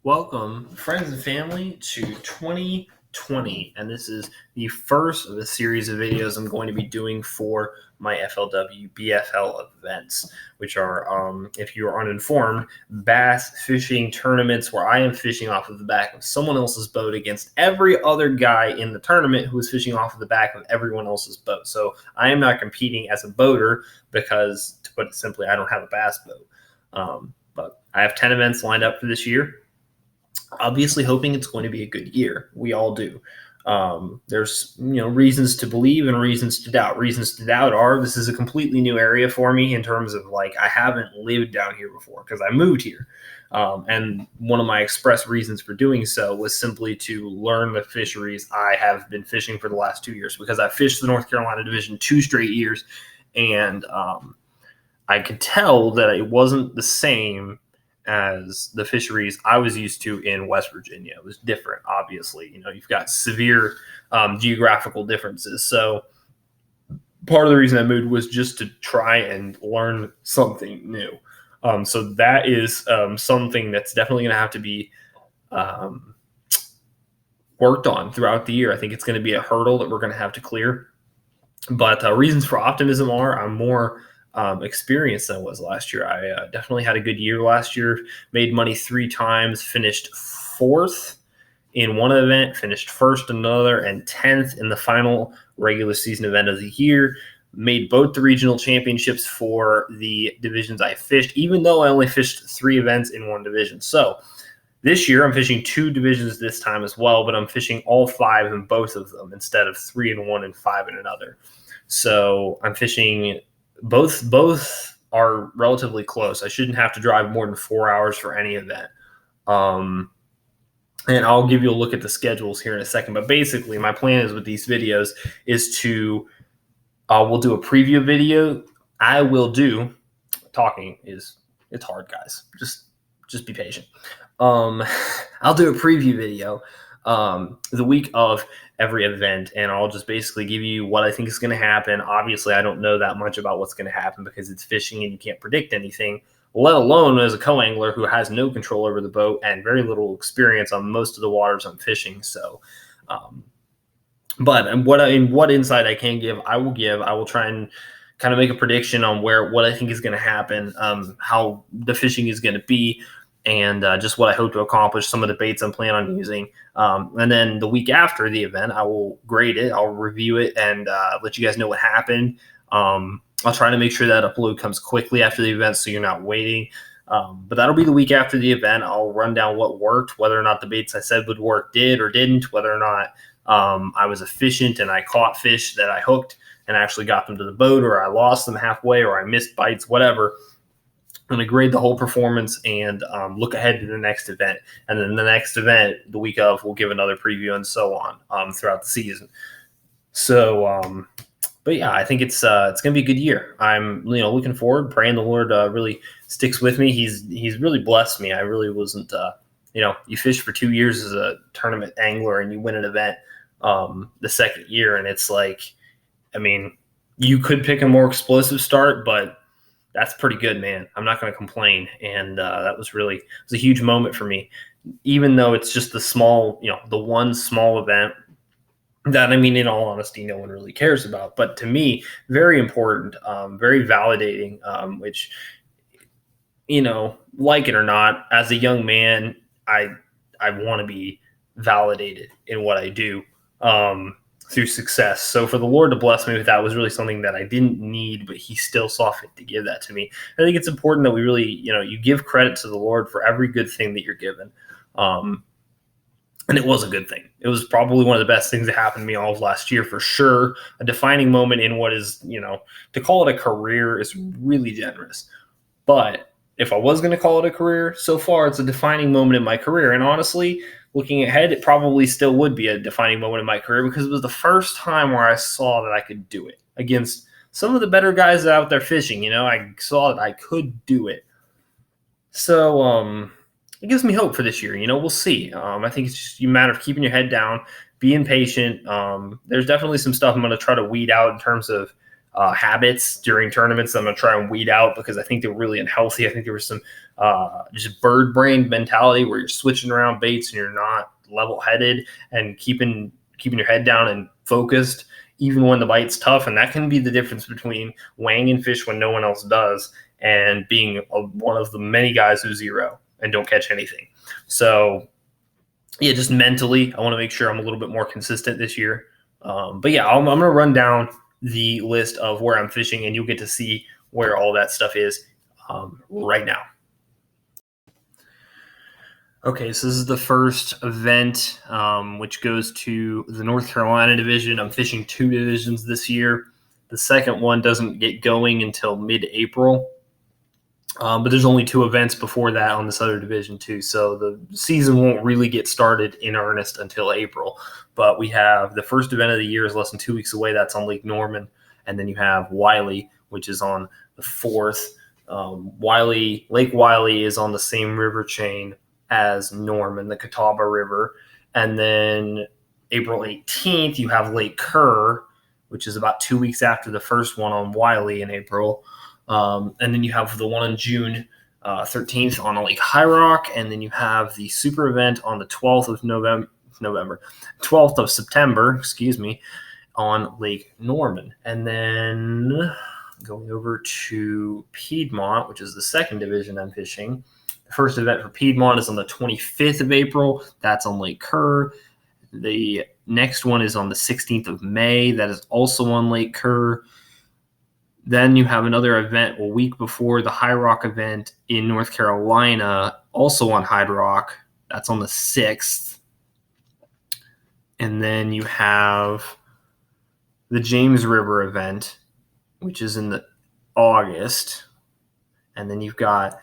Welcome, friends and family, to 2020. And this is the first of a series of videos I'm going to be doing for my FLW BFL events, which are, if you are uninformed, bass fishing tournaments where I am fishing off of the back of someone else's boat against every other guy in the tournament who is fishing off of the back of everyone else's boat. So I am not competing as a boater because, to put it simply, I don't have a bass boat. But I have 10 events lined up for this year, obviously hoping it's going to be a good year. We all do. There's reasons to believe and reasons to doubt. Reasons to doubt are this is a completely new area for me in terms of I haven't lived down here before because I moved here. And one of my express reasons for doing so was simply to learn the fisheries I have been fishing for the last 2 years, because I fished the North Carolina division 2 straight years, and I could tell that it wasn't the same as the fisheries I was used to in West Virginia. It was different, obviously. You've got severe geographical differences. So part of the reason I moved was just to try and learn something new. So that is something that's definitely going to have to be worked on throughout the year. I think it's going to be a hurdle that we're going to have to clear. But reasons for optimism are I'm more experience than I was last year. I definitely had a good year last year, made money 3 times, finished 4th in one event, finished 1st in another, and 10th in the final regular season event of the year. Made both the regional championships for the divisions I fished, even though I only fished 3 events in one division. So this year I'm fishing 2 divisions this time as well, but I'm fishing all 5 in both of them instead of 3 in one and 5 in another. So I'm fishing both are relatively close. I shouldn't have to drive more than 4 hours for any event. And I'll give you a look at the schedules here in a second. But basically, my plan is with these videos is to we'll do a preview video. I will do talking is it's hard, guys. Just be patient. I'll do a preview video the week of every event, and I'll just basically give you what I think is going to happen. Obviously, I don't know that much about what's going to happen because it's fishing and you can't predict anything, let alone as a co-angler who has no control over the boat and very little experience on most of the waters I'm fishing. So, but what insight I can give, I will give. I will try and kind of make a prediction on what I think is going to happen, how the fishing is going to be, and just what I hope to accomplish, some of the baits I'm planning on using. And then the week after the event, I will grade it, I'll review it, and let you guys know what happened. I'll try to make sure that upload comes quickly after the event so you're not waiting. But that'll be the week after the event. I'll run down what worked, whether or not the baits I said would work did or didn't, whether or not I was efficient and I caught fish that I hooked and actually got them to the boat, or I lost them halfway, or I missed bites, whatever. I'm going to grade the whole performance and look ahead to the next event. And then the next event, the week of, we'll give another preview and so on throughout the season. So, but yeah, I think it's going to be a good year. I'm looking forward, praying the Lord really sticks with me. He's really blessed me. I really wasn't. You fish for 2 years as a tournament angler and you win an event the second year, and it's you could pick a more explosive start, but that's pretty good, man. I'm not going to complain. And that was a huge moment for me, even though it's just the one small event that, in all honesty, no one really cares about. But to me, very important, very validating, which, like it or not, as a young man, I want to be validated in what I do through success. So for the Lord to bless me with that was really something that I didn't need, but he still saw fit to give that to me. I think it's important that we really, you give credit to the Lord for every good thing that you're given. And it was a good thing. It was probably one of the best things that happened to me all of last year, for sure. A defining moment in what is, to call it a career is really generous. But if I was going to call it a career, so far it's a defining moment in my career. And honestly, looking ahead, it probably still would be a defining moment in my career, because it was the first time where I saw that I could do it against some of the better guys out there fishing. I saw that I could do it. So it gives me hope for this year. We'll see. I think it's just a matter of keeping your head down, being patient. There's definitely some stuff I'm going to try to weed out in terms of habits during tournaments that I'm going to try and weed out because I think they're really unhealthy. I think there was some just bird brain mentality where you're switching around baits and you're not level headed and keeping your head down and focused even when the bite's tough. And that can be the difference between wanging fish when no one else does and being one of the many guys who zero and don't catch anything. So yeah, just mentally, I want to make sure I'm a little bit more consistent this year. But yeah, I'm going to run down the list of where I'm fishing, and you'll get to see where all that stuff is right now. Okay, so this is the first event, which goes to the North Carolina division. I'm fishing 2 divisions this year. The second one doesn't get going until mid-April. But there's only 2 events before that on this other division too. So the season won't really get started in earnest until April. But we have the first event of the year is less than 2 weeks away. That's on Lake Norman. And then you have Wiley, which is on the 4th. Lake Wiley is on the same river chain as Norman, the Catawba River. And then April 18th, you have Lake Kerr, which is about 2 weeks after the first one on Wiley in April. And then you have the one on June 13th on Lake High Rock, and then you have the super event on the 12th of September, on Lake Norman. And then going over to Piedmont, which is the second division I'm fishing. The first event for Piedmont is on the 25th of April. That's on Lake Kerr. The next one is on the 16th of May. That is also on Lake Kerr. Then you have another event a week before the High Rock event in North Carolina, also on High Rock. That's on the 6th. And then you have the James River event, which is in the August. And then you've got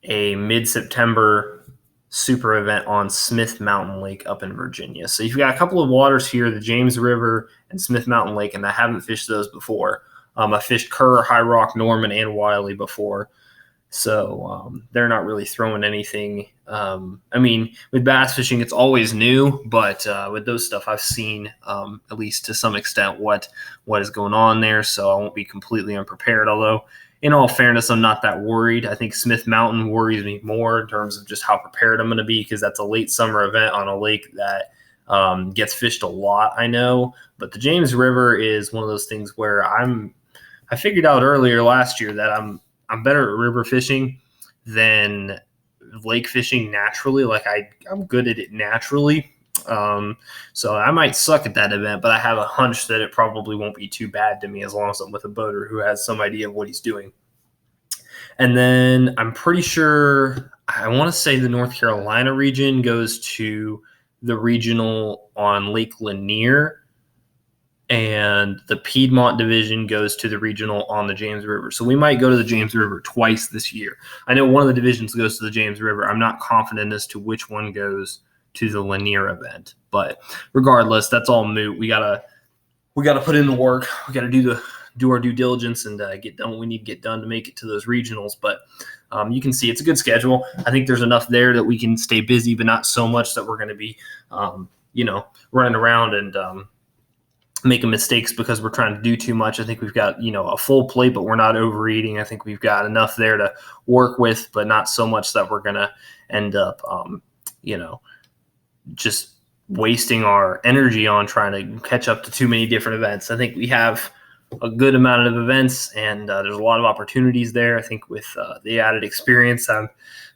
a mid-September super event on Smith Mountain Lake up in Virginia. So you've got a couple of waters here, the James River and Smith Mountain Lake, and I haven't fished those before. I fished Kerr, High Rock, Norman, and Wiley before. So they're not really throwing anything. With bass fishing, it's always new, but with those stuff, I've seen at least to some extent what is going on there. So I won't be completely unprepared, although in all fairness, I'm not that worried. I think Smith Mountain worries me more in terms of just how prepared I'm going to be because that's a late summer event on a lake that gets fished a lot, I know. But the James River is one of those things where I figured out earlier last year that I'm better at river fishing than lake fishing naturally. Like I'm good at it naturally. So I might suck at that event, but I have a hunch that it probably won't be too bad to me as long as I'm with a boater who has some idea of what he's doing. And then I'm pretty sure, I want to say the North Carolina region goes to the regional on Lake Lanier, and the Piedmont division goes to the regional on the James River. So we might go to the James River twice this year. I know one of the divisions goes to the James River. I'm not confident as to which one goes to the Lanier event, but regardless, that's all moot. We gotta put in the work. We gotta do our due diligence and get done what we need to get done to make it to those regionals. But you can see it's a good schedule. I think there's enough there that we can stay busy, but not so much that we're going to be, running around and making mistakes because we're trying to do too much. I think we've got, a full plate, but we're not overeating. I think we've got enough there to work with, but not so much that we're going to end up, just wasting our energy on trying to catch up to too many different events. I think we have a good amount of events and there's a lot of opportunities there. I think with the added experience I've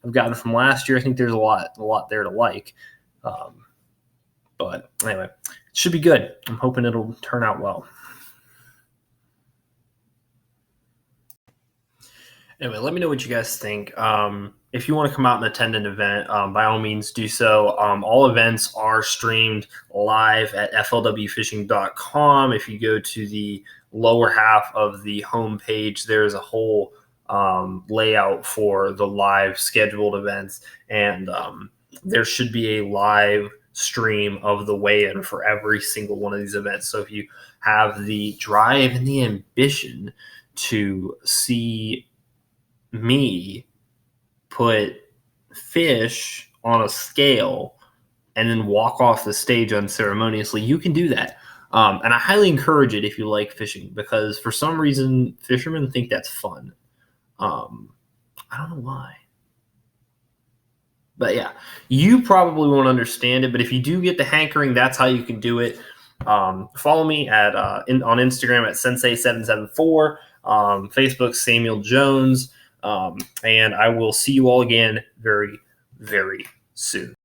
gotten from last year, I think there's a lot there to like. But anyway, it should be good. I'm hoping it'll turn out well. Anyway, let me know what you guys think. If you want to come out and attend an event, by all means do so. All events are streamed live at flwfishing.com. If you go to the lower half of the homepage, there's a whole layout for the live scheduled events, and there should be a live stream of the weigh-in for every single one of these events. So if you have the drive and the ambition to see me put fish on a scale and then walk off the stage unceremoniously, you can do that. And I highly encourage it if you like fishing, because for some reason fishermen think that's fun. I don't know why. But yeah, you probably won't understand it, but if you do get the hankering, that's how you can do it. Follow me at on Instagram at Sensei774, Facebook Samuel Jones, and I will see you all again very, very soon.